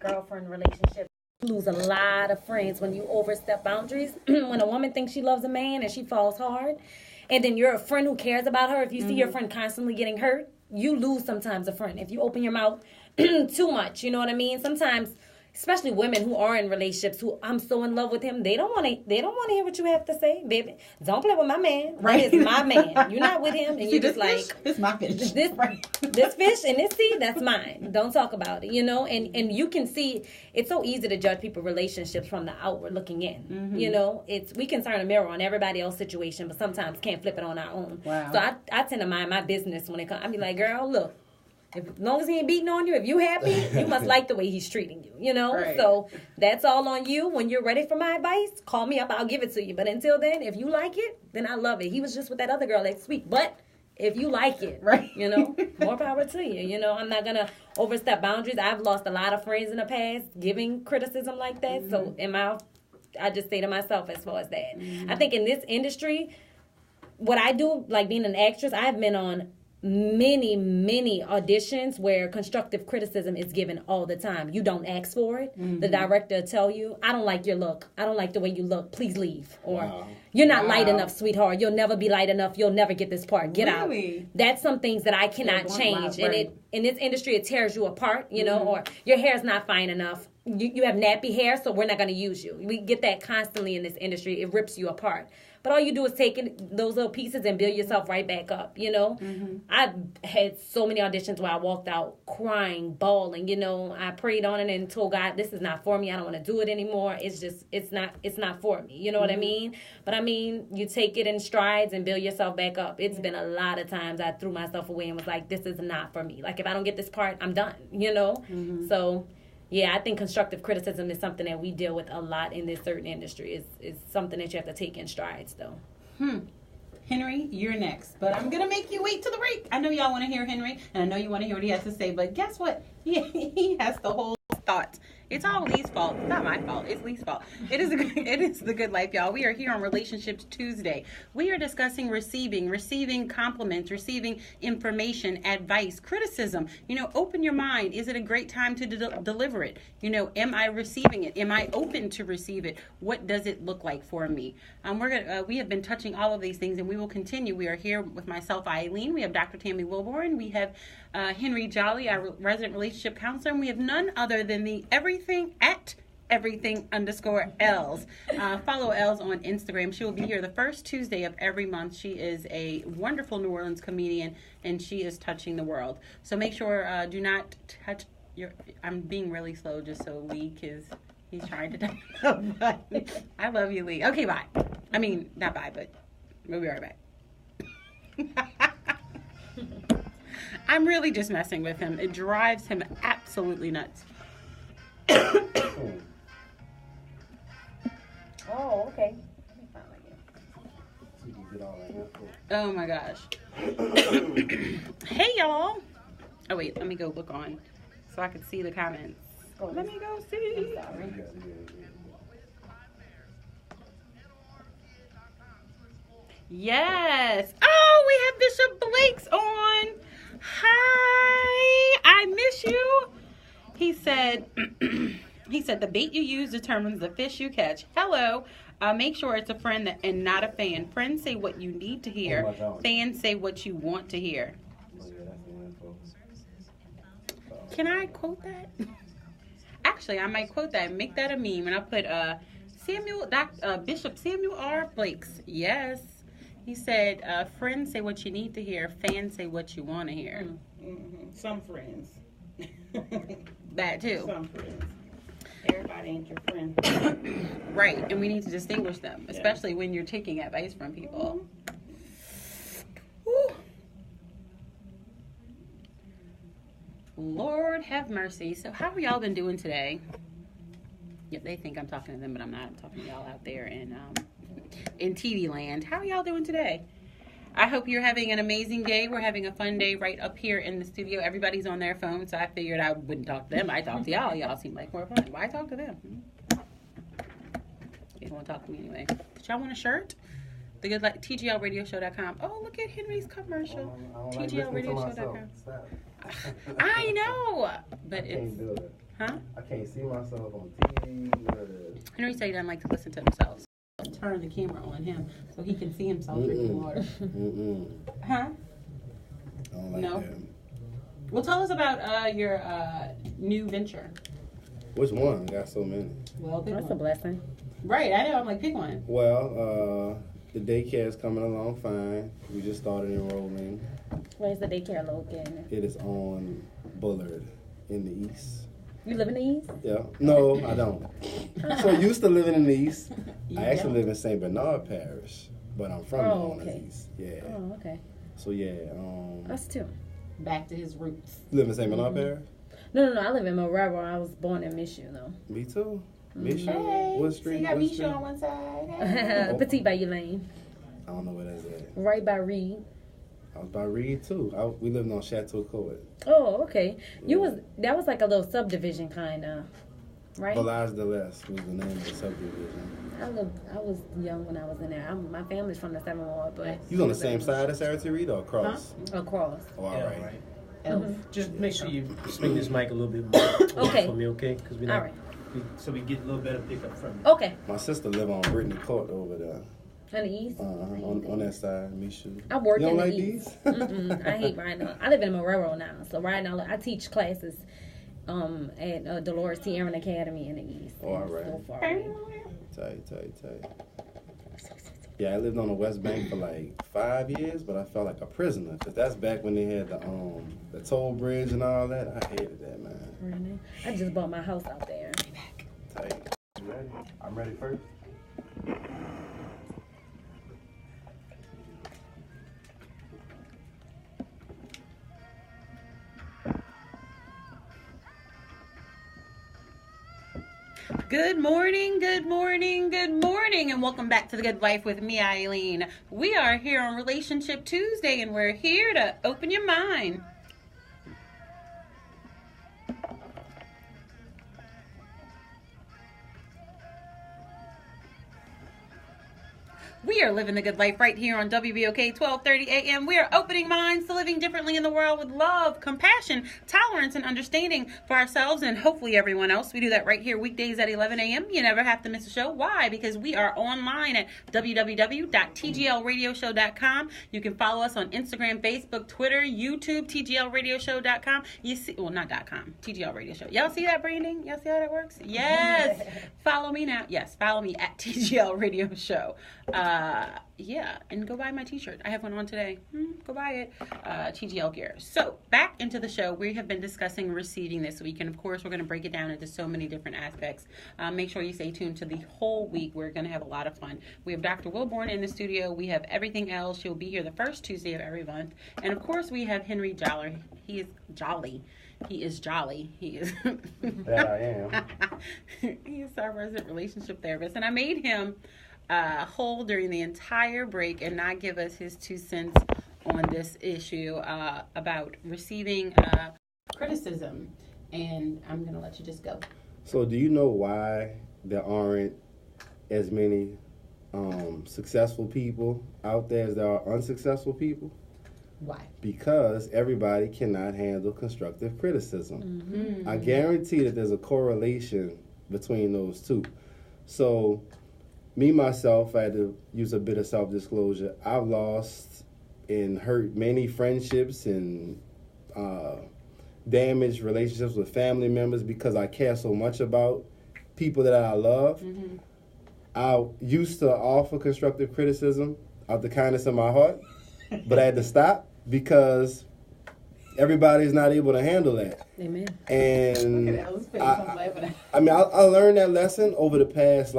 girlfriend relationships. You lose a lot of friends when you overstep boundaries. When a woman thinks she loves a man and she falls hard, and then you're a friend who cares about her, if you see your friend constantly getting hurt, you lose sometimes a friend. If you open your mouth too much, you know what I mean? Sometimes, especially women who are in relationships who I'm so in love with him, they don't want to hear what you have to say, baby. Don't play with my man. Right? It's my man. You're not with him, and you're just like, it's my fish. This fish and this sea, that's mine. Don't talk about it, And you can see it's so easy to judge people's relationships from the outward looking in. Mm-hmm. We can turn a mirror on everybody else's situation, but sometimes can't flip it on our own. Wow. So I tend to mind my business when it comes. I be like, girl, look. As long as he ain't beating on you, if you happy, you must like the way he's treating you, Right. So that's all on you. When you're ready for my advice, call me up. I'll give it to you. But until then, if you like it, then I love it. He was just with that other girl next week. But if you like it, right. More power to you. I'm not going to overstep boundaries. I've lost a lot of friends in the past giving criticism like that. Mm-hmm. So I just say to myself as far as that. Mm-hmm. I think in this industry, what I do, like being an actress, I've been on many auditions where constructive criticism is given all the time. You don't ask for it. The director will tell you, I don't like your look. I don't like the way you look. Please leave. Or you're not light enough, sweetheart. You'll never be light enough. You'll never get this part. Get out. That's some things that I cannot change. And in this industry, it tears you apart, you know, or your hair's not fine enough. You have nappy hair, so we're not going to use you. We get that constantly in this industry. It rips you apart. But all you do is take those little pieces and build yourself right back up, you know? I've had so many auditions where I walked out crying, bawling, you know? I prayed on it and told God, this is not for me. I don't want to do it anymore. It's not for me. You know what I mean? But I mean, you take it in strides and build yourself back up. It's been a lot of times I threw myself away and was like, this is not for me. Like, if I don't get this part, I'm done, you know? So... yeah, I think constructive criticism is something that we deal with a lot in this certain industry. It's something that you have to take in strides, though. Henry, you're next. But I'm going to make you wait till the break. I know y'all want to hear Henry, and I know you want to hear what he has to say. But guess what? He has the whole thought. It's all Lee's fault. It's not my fault. It's Lee's fault. It is the good life, y'all. We are here on Relationships Tuesday. We are discussing receiving compliments, receiving information, advice, criticism. You know, open your mind. Is it a great time to deliver it? You know, am I receiving it? Am I open to receive it? What does it look like for me? We have been touching all of these things, and we will continue. We are here with myself, Eileen. We have Dr. Tammy Wilborn. We have Henry Jolly, our resident relationship counselor, and we have none other than the everything_Els. Follow Els on Instagram. She will be here the first Tuesday of every month. She is a wonderful New Orleans comedian, and she is touching the world. So make sure, do not touch your... I'm being really slow just so Lee, because he's trying to touch the button. I love you, Lee. Okay, bye. I mean, not bye, but we'll be right back. I'm really just messing with him. It drives him absolutely nuts. Oh, okay. Oh my gosh. Hey y'all. Oh wait, let me go look on so I can see the comments. Let me go see. Yes. Oh, we have Bishop Blake's on. Hi. I miss you. He said, the bait you use determines the fish you catch. Hello. Make sure it's a friend and not a fan. Friends say what you need to hear. Fans say what you want to hear. Can I quote that? Actually, I might quote that and make that a meme. And I'll put Bishop Samuel R. Blake's. Yes. He said, friends say what you need to hear. Fans say what you want to hear. Some friends. That too. Some friends. Everybody ain't your friend. Right, and we need to distinguish them, especially when you're taking advice from people. Lord have mercy. So how have y'all been doing today? Yep, they think I'm talking to them, but I'm not. I'm talking to y'all out there in TV land. How are y'all doing today? I hope you're having an amazing day. We're having a fun day right up here in the studio. Everybody's on their phone, so I figured I wouldn't talk to them. I talk to y'all. Y'all seem like more fun. Why talk to them? You don't want to talk to me anyway. Did y'all want a shirt? The good like TGLRadioshow.com. Oh, look at Henry's commercial. TGLRadioshow.com. I know, but it's I can't see myself on TV. Henry said he doesn't like to listen to himself. Turn the camera on him so he can see himself drinking water. Huh? I don't like No. that. Well, tell us about your new venture. Which one? I got so many. Well, pick That's a one. blessing. Right, I know. I'm like, pick one. Well, the daycare is coming along fine. We just started enrolling. Where's the daycare located? It is on Bullard in the east. You live in the East? Yeah. No, I don't. So used to living in the east. You I actually don't. live in St. Bernard Parish, but I'm from New Orleans East. Yeah. Oh, okay. So yeah, Us too. Back to his roots. you live in St. Bernard Parish? No. I live in Marrero. I was born in Michoud, though. Me too. Misha? Hey, What so street? you got What Misha street? on one side. Hey. Petit Bayou Lane. I don't know where that's at. Right by Reed. I was by Reed too. We lived on Chateau Court. Oh, okay. That was like a little subdivision kind of, right? Village de l'Est was the name of the subdivision. I was young when I was in there. My family's from the 7th Ward, but You on the same side as Sarah Reed or across? across. Oh, all right. Just make sure you swing this mic a little bit more Okay. for me, okay? Because we All right. so we get a little better pickup from you. Okay. My sister live on Brittany Court over there. On the east. On that side, Misha. I work You in don't the like east. these? I hate riding. I live in Marrero now, so right now I teach classes at Dolores T. Aaron Academy in the east. Oh, all right. So far away. Tight. Yeah, I lived on the West Bank for like 5 years, but I felt like a prisoner because that's back when they had the toll bridge and all that. I hated that, man. Really? I just bought my house out there. Tight. You ready? I'm ready first. Good morning, and welcome back to The Good Wife with me, Eileen. We are here on Relationship Tuesday, and we're here to open your mind. We are living the good life right here on WBOK 1230 AM. We are opening minds to living differently in the world with love, compassion, tolerance, and understanding for ourselves and hopefully everyone else. We do that right here weekdays at 11 a.m. You never have to miss a show. Why? Because we are online at www.tglradioshow.com. You can follow us on Instagram, Facebook, Twitter, YouTube, tglradioshow.com. You see, well, not .com, TGL Radio Show. Y'all see that branding? Y'all see how that works? Yes. Follow me now. Yes, follow me at TGL Radio Show. Yeah, and go buy my t-shirt. I have one on today. Go buy it. TGL Gear. So, back into the show. We have been discussing receiving this week, and of course, we're going to break it down into so many different aspects. Make sure you stay tuned to the whole week. We're going to have a lot of fun. We have Dr. Wilborn in the studio. We have everything else. She'll be here the first Tuesday of every month. And of course, we have Henry Joller. He is jolly. He is jolly. He is. That I am. He is our resident relationship therapist, and I made him hold during the entire break and not give us his 2 cents on this issue about receiving criticism. And I'm going to let you just go. So do you know why there aren't as many successful people out there as there are unsuccessful people? Why? Because everybody cannot handle constructive criticism. I guarantee that there's a correlation between those two. So me, myself, I had to use a bit of self-disclosure. I've lost and hurt many friendships and damaged relationships with family members because I care so much about people that I love. I used to offer constructive criticism out of the kindness of my heart, but I had to stop because everybody's not able to handle that. Amen. And I learned that lesson over the past,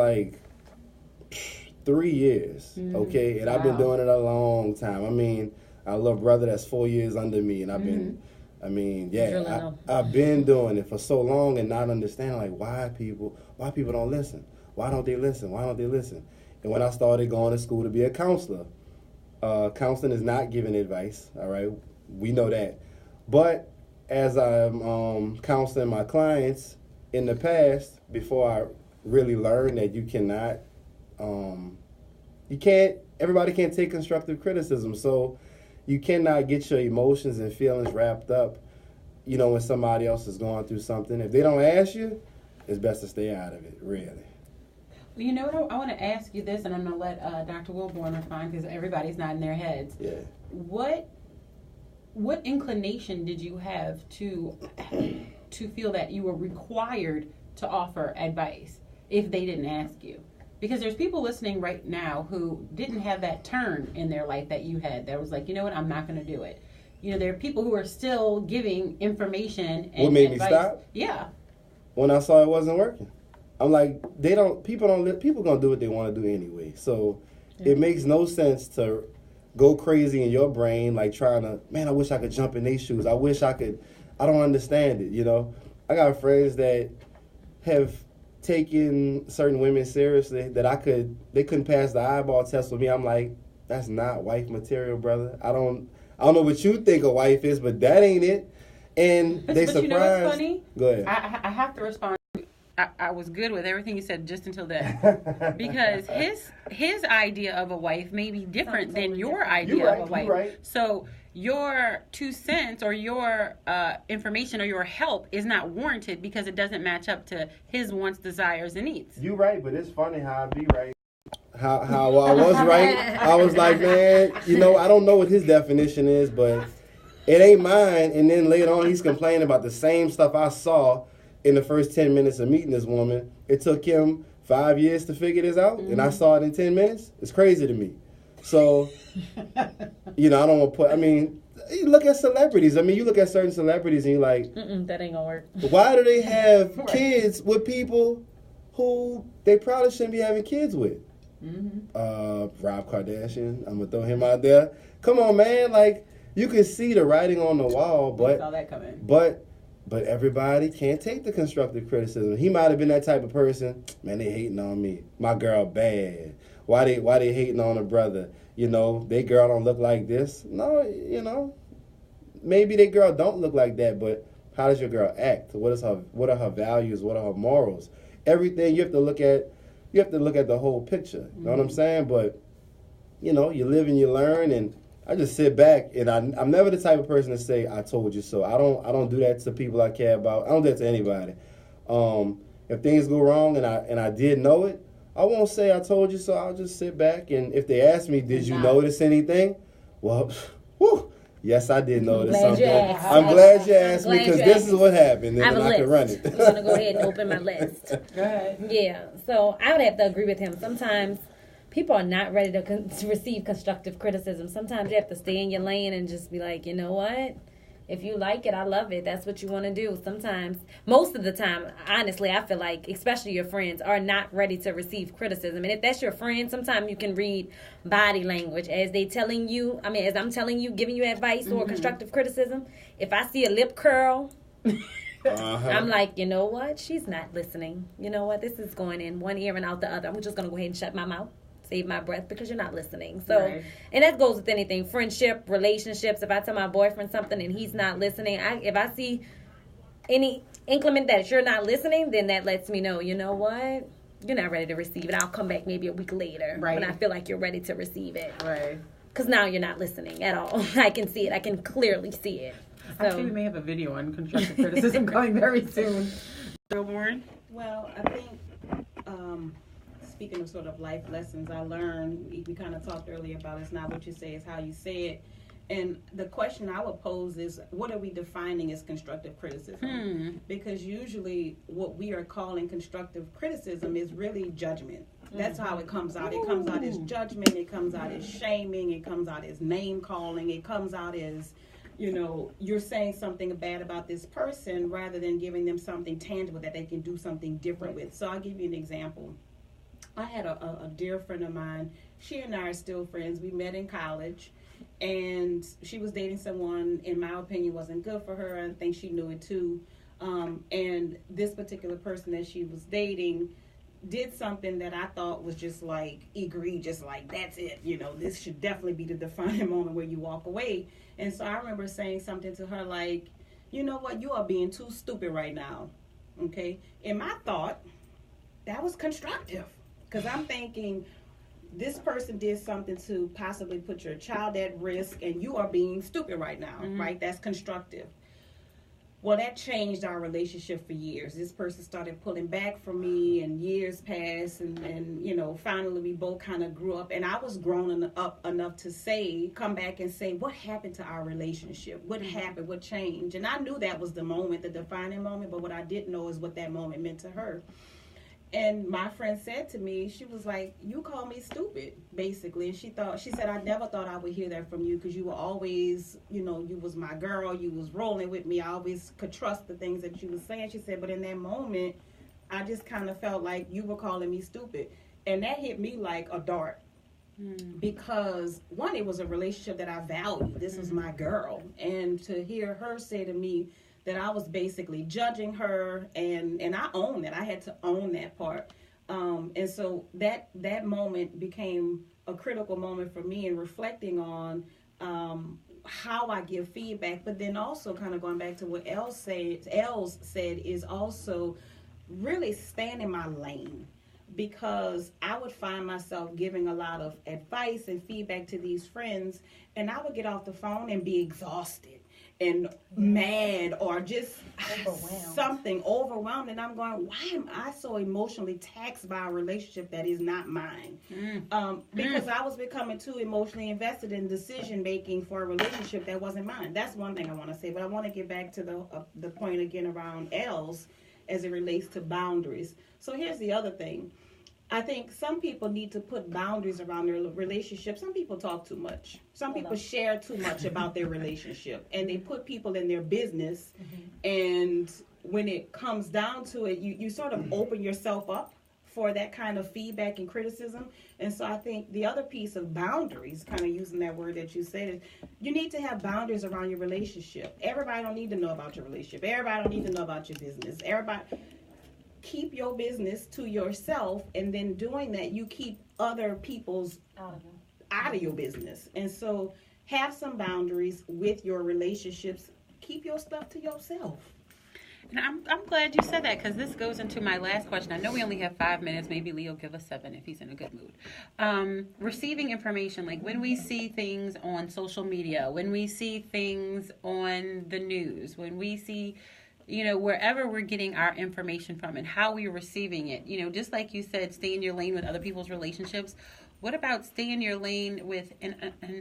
3 years, okay? And I've been doing it a long time. I mean, I have a brother that's 4 years under me, and I've been, I've been doing it for so long and not understanding, why people don't listen. Why don't they listen? And when I started going to school to be a counselor, counseling is not giving advice, all right? We know that. But as I'm counseling my clients in the past, before I really learned that you cannot, everybody can't take constructive criticism. So you cannot get your emotions and feelings wrapped up, when somebody else is going through something. If they don't ask you, it's best to stay out of it, really. Well, you know what? I want to ask you this, and I'm going to let Dr. Wilborn respond because everybody's nodding their heads. Yeah. What inclination did you have to feel that you were required to offer advice if they didn't ask you? Because there's people listening right now who didn't have that turn in their life that you had. That was like, you know what, I'm not going to do it. There are people who are still giving information and what made advice. me stop? Yeah. When I saw it wasn't working. I'm like, people gonna do what they want to do anyway. So it makes no sense to go crazy in your brain, trying to, man, I wish I could jump in their shoes. I don't understand it, I got friends that have taken certain women seriously that they couldn't pass the eyeball test with me. I'm like, that's not wife material, brother. I don't know what you think a wife is, but that ain't it. And they surprised. You know what's funny? Go ahead. I have to respond. I was good with everything you said just until that. Because his idea of a wife may be different than your idea of a wife. Right. So your 2 cents or your information or your help is not warranted because it doesn't match up to his wants, desires, and needs. You right, but it's funny how I be right. How I was right. I was like, man, I don't know what his definition is, but it ain't mine. And then later on, he's complaining about the same stuff I saw in the first 10 minutes of meeting this woman. It took him 5 years to figure this out, and I saw it in 10 minutes. It's crazy to me. So, I don't want to put, you look at celebrities. You look at certain celebrities and you're like, that ain't gonna work. Why do they have kids with people who they probably shouldn't be having kids with? Rob Kardashian. I'm gonna throw him out there. Come on, man. Like, you can see the writing on the wall, but saw that coming. But everybody can't take the constructive criticism. He might have been that type of person. Man, they hating on me. My girl bad. Why they hating on a brother? They girl don't look like this. No, maybe they girl don't look like that, but how does your girl act? What are her values? What are her morals? Everything you have to look at the whole picture. You know what I'm saying? But you live and you learn, and I just sit back, and I'm never the type of person to say I told you so. I don't do that to people I care about. I don't do that to anybody. If things go wrong and I did know it, I won't say I told you so. I'll just sit back, and if they ask me, did you notice anything? Well, yes, I did notice something. I'm glad you asked me, because this is what happened, and I can run it. I'm going to go ahead and open my list. Go ahead. Yeah, so I would have to agree with him. Sometimes people are not ready to receive constructive criticism. Sometimes you have to stay in your lane and just be like, you know what? If you like it, I love it. That's what you want to do. Sometimes, most of the time, honestly, I feel like, especially your friends, are not ready to receive criticism. And if that's your friend, sometimes you can read body language as they telling you, as I'm telling you, giving you advice or constructive criticism. If I see a lip curl, I'm like, you know what? She's not listening. You know what? This is going in one ear and out the other. I'm just going to go ahead and shut my mouth. Save my breath, because you're not listening. So, and that goes with anything, friendship, relationships. If I tell my boyfriend something and he's not listening, if I see any increment that you're not listening, then that lets me know, you know what? You're not ready to receive it. I'll come back maybe a week later when I feel like you're ready to receive it. Right. Because now you're not listening at all. I can see it. I can clearly see it. So. Actually, we may have a video on constructive criticism coming very soon. Warren? Well, I think speaking of sort of life lessons I learned, we kind of talked earlier about it's not what you say, it's how you say it. And the question I would pose is, what are we defining as constructive criticism? Because usually what we are calling constructive criticism is really judgment. That's how it comes out. It comes out as judgment, it comes out as shaming, it comes out as name calling, it comes out as, you're saying something bad about this person rather than giving them something tangible that they can do something different with. So I'll give you an example. I had a dear friend of mine. She and I are still friends. We met in college, and she was dating someone, in my opinion, wasn't good for her. I think she knew it too. And this particular person that she was dating did something that I thought was just like egregious, like that's it. This should definitely be the defining moment where you walk away. And so I remember saying something to her like, you know what, you are being too stupid right now. Okay? In my thought, that was constructive. Because I'm thinking, this person did something to possibly put your child at risk, and you are being stupid right now, right? That's constructive. Well, that changed our relationship for years. This person started pulling back from me, and years passed, and finally we both kind of grew up, and I was grown up enough to come back and say, what happened to our relationship? What happened? What changed? And I knew that was the moment, the defining moment, but what I didn't know is what that moment meant to her. And my friend said to me, she was like, you call me stupid, basically. And she said, I never thought I would hear that from you, because you were always, you was my girl. You was rolling with me. I always could trust the things that you were saying. She said, but in that moment, I just kind of felt like you were calling me stupid. And that hit me like a dart. Because, one, it was a relationship that I valued. This was my girl. And to hear her say to me that I was basically judging her, and I owned that. I had to own that part. And so that moment became a critical moment for me in reflecting on how I give feedback, but then also kind of going back to what Els said is also really stand in my lane, because I would find myself giving a lot of advice and feedback to these friends, and I would get off the phone and be exhausted and mad or just something overwhelmed, and I'm going, why am I so emotionally taxed by a relationship that is not mine? Because I was becoming too emotionally invested in decision making for a relationship that wasn't mine. That's one thing I want to say, but I want to get back to the point again around L's as it relates to boundaries. So here's the other thing. I think some people need to put boundaries around their relationship. Some people talk too much. Some people share too much about their relationship, and they put people in their business. And when it comes down to it, you sort of open yourself up for that kind of feedback and criticism. And so I think the other piece of boundaries, kind of using that word that you said, is you need to have boundaries around your relationship. Everybody don't need to know about your relationship. Everybody don't need to know about your business. Everybody... Keep your business to yourself, and then doing that, you keep other people's out of your business. And so have some boundaries with your relationships. Keep your stuff to yourself. And I'm glad you said that, because this goes into my last question. I know we only have 5 minutes. Maybe Leo give us 7 if he's in a good mood. Receiving information, like when we see things on social media, when we see things on the news, when we see... wherever we're getting our information from and how we're receiving it, just like you said, stay in your lane with other people's relationships. What about stay in your lane with, and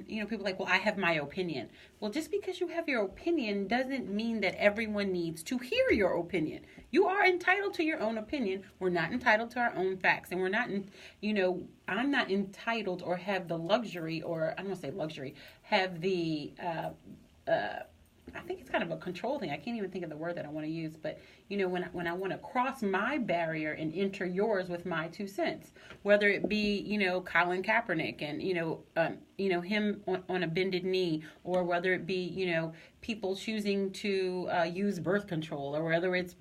people are like, well, I have my opinion. Well, just because you have your opinion doesn't mean that everyone needs to hear your opinion. You are entitled to your own opinion. We're not entitled to our own facts. And we're not, I'm not entitled or have the luxury, or I don't want to say luxury, have the, I think it's kind of a control thing. I can't even think of the word that I want to use. But, when I want to cross my barrier and enter yours with my 2 cents, whether it be, Colin Kaepernick and, him on a bended knee, or whether it be, people choosing to use birth control, or whether it's,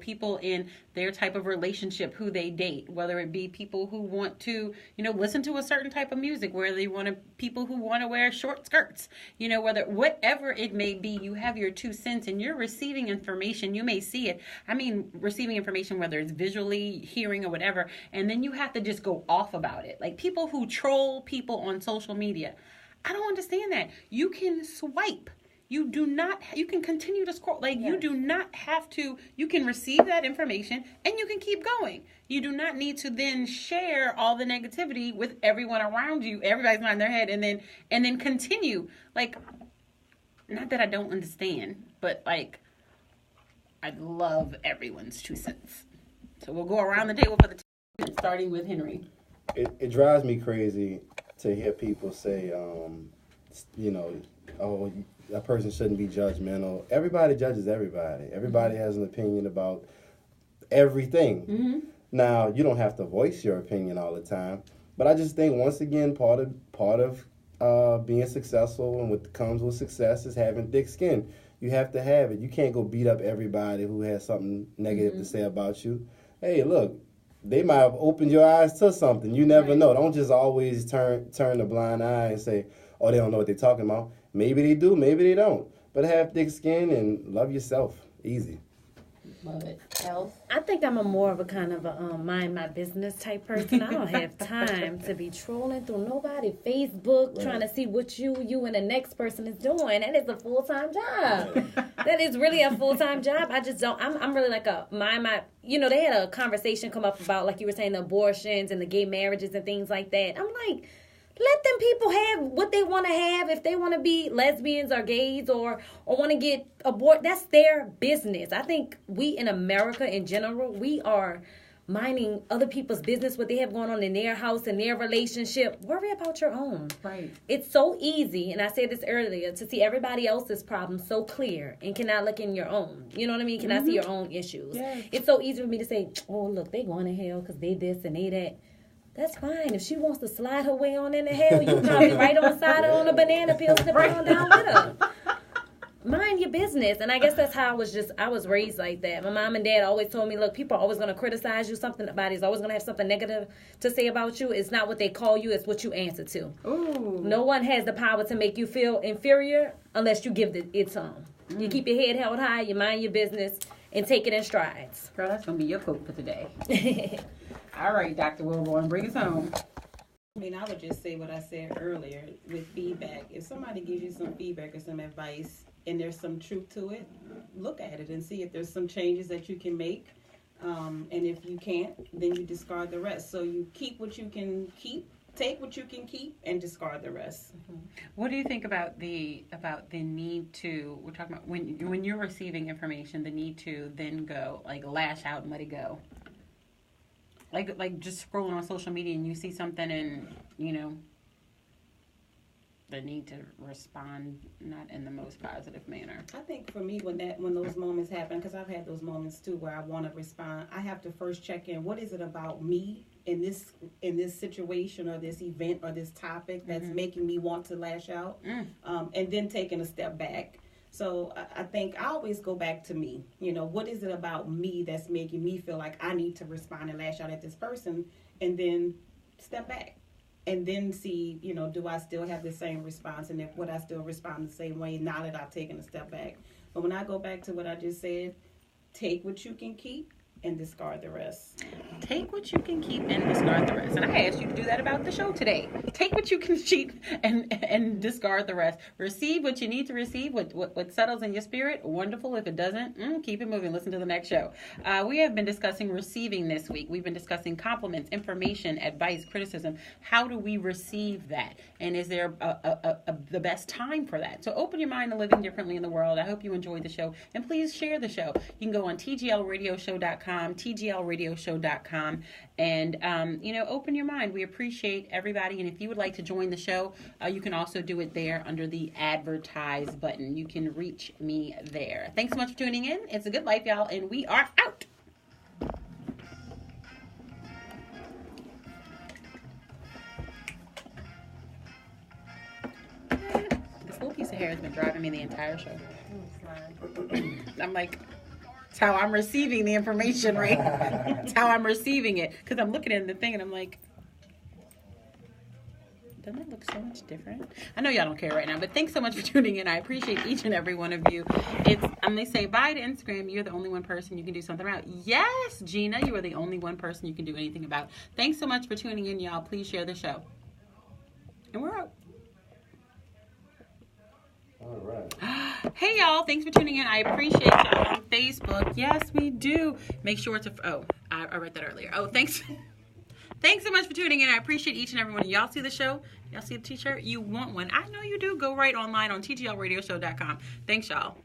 people in their type of relationship who they date, whether it be people who want to, listen to a certain type of music, where they want to, people who want to wear short skirts, whatever it may be, you have your 2 cents and you're receiving information. You may see it. I mean, receiving information, whether it's visually, hearing, or whatever, and then you have to just go off about it. Like people who troll people on social media. I don't understand that. You can swipe. You can continue to scroll. Like, you do not have to, you can receive that information and you can keep going. You do not need to then share all the negativity with everyone around you. Everybody's nodding their head and then continue. Like, not that I don't understand, but like, I love everyone's 2 cents. So we'll go around the table for the 2 cents, starting with Henry. It drives me crazy to hear people say, oh, a person shouldn't be judgmental. Everybody judges everybody. Everybody has an opinion about everything. Mm-hmm. Now, you don't have to voice your opinion all the time, but I just think, once again, part of being successful and what comes with success is having thick skin. You have to have it. You can't go beat up everybody who has something negative to say about you. Hey, look, they might have opened your eyes to something. You never know. Don't just always turn a blind eye and say, oh, they don't know what they're talking about. Maybe they do, maybe they don't. But have thick skin and love yourself. Easy. Love it. Else? I think I'm more of a kind of a mind my business type person. I don't have time to be trolling through nobody Facebook trying to see what you and the next person is doing. That is a full-time job. That is really a full-time job. I just don't. I'm really like a mind my. They had a conversation come up about, like you were saying, the abortions and the gay marriages and things like that. I'm like, let them people have what they want to have. If they want to be lesbians or gays or want to get aborted, that's their business. I think we in America in general, we are minding other people's business, what they have going on in their house and their relationship. Worry about your own. Right. It's so easy, and I said this earlier, to see everybody else's problems so clear and cannot look in your own. You know what I mean? Cannot see your own issues. Yes. It's so easy for me to say, oh, look, they going to hell because they this and they that. That's fine. If she wants to slide her way on into hell, you probably right on side her on a banana peel and on down with her. Mind your business. And I guess that's how I was raised like that. My mom and dad always told me, look, people are always going to criticize you. Something about it is always going to have something negative to say about you. It's not what they call you. It's what you answer to. Ooh. No one has the power to make you feel inferior unless you give it some. You keep your head held high. You mind your business. and take it in strides. Girl, that's going to be your quote for today. All right, Dr. Wilborn, bring us home. I mean, I would just say what I said earlier with feedback. If somebody gives you some feedback or some advice and there's some truth to it, look at it and see if there's some changes that you can make. And if you can't, then you discard the rest. So you keep what you can keep, take what you can keep, and discard the rest. What do you think about the need to, we're talking about when you're receiving information, the need to then go, like, lash out and let it go? Like just scrolling on social media and you see something and, you know, the need to respond not in the most positive manner. I think for me, when those moments happen, because I've had those moments too where I want to respond, I have to first check in. What is it about me in this situation or this event or this topic that's making me want to lash out? And then taking a step back. So I think I always go back to me. You know, what is it about me that's making me feel like I need to respond and lash out at this person, and then step back. And then see, you know, do I still have the same response? And if would I still respond the same way now that I've taken a step back? But when I go back to what I just said, take what you can keep and discard the rest. Take what you can keep and discard the rest. And I asked you to do that about the show today. Take what you can keep and discard the rest. Receive what you need to receive. What settles in your spirit, wonderful. If it doesn't, keep it moving. Listen to the next show. We have been discussing receiving this week. We've been discussing compliments, information, advice, criticism. How do we receive that? And is there the best time for that? So open your mind to living differently in the world. I hope you enjoyed the show. And please share the show. You can go on tglradioshow.com, tglradioshow.com, and open your mind. We appreciate everybody, and if you would like to join the show, you can also do it there under the advertise button. You can reach me there. Thanks so much for tuning in. It's a good life, y'all, and we are out. This little piece of hair has been driving me the entire show. I'm like, it's how I'm receiving the information, right? It's how I'm receiving it. Because I'm looking at the thing and I'm like, doesn't it look so much different? I know y'all don't care right now, but thanks so much for tuning in. I appreciate each and every one of you. They say bye to Instagram. You're the only one person you can do something about. Yes, Gina, you are the only one person you can do anything about. Thanks so much for tuning in, y'all. Please share the show. And we're out. All right. Hey, y'all. Thanks for tuning in. I appreciate y'all on Facebook. Yes, we do. Make sure to... I read that earlier. Thanks. Thanks so much for tuning in. I appreciate each and every one. Y'all see the show? Y'all see the t-shirt? You want one? I know you do. Go right online on tglradioshow.com. Thanks, y'all.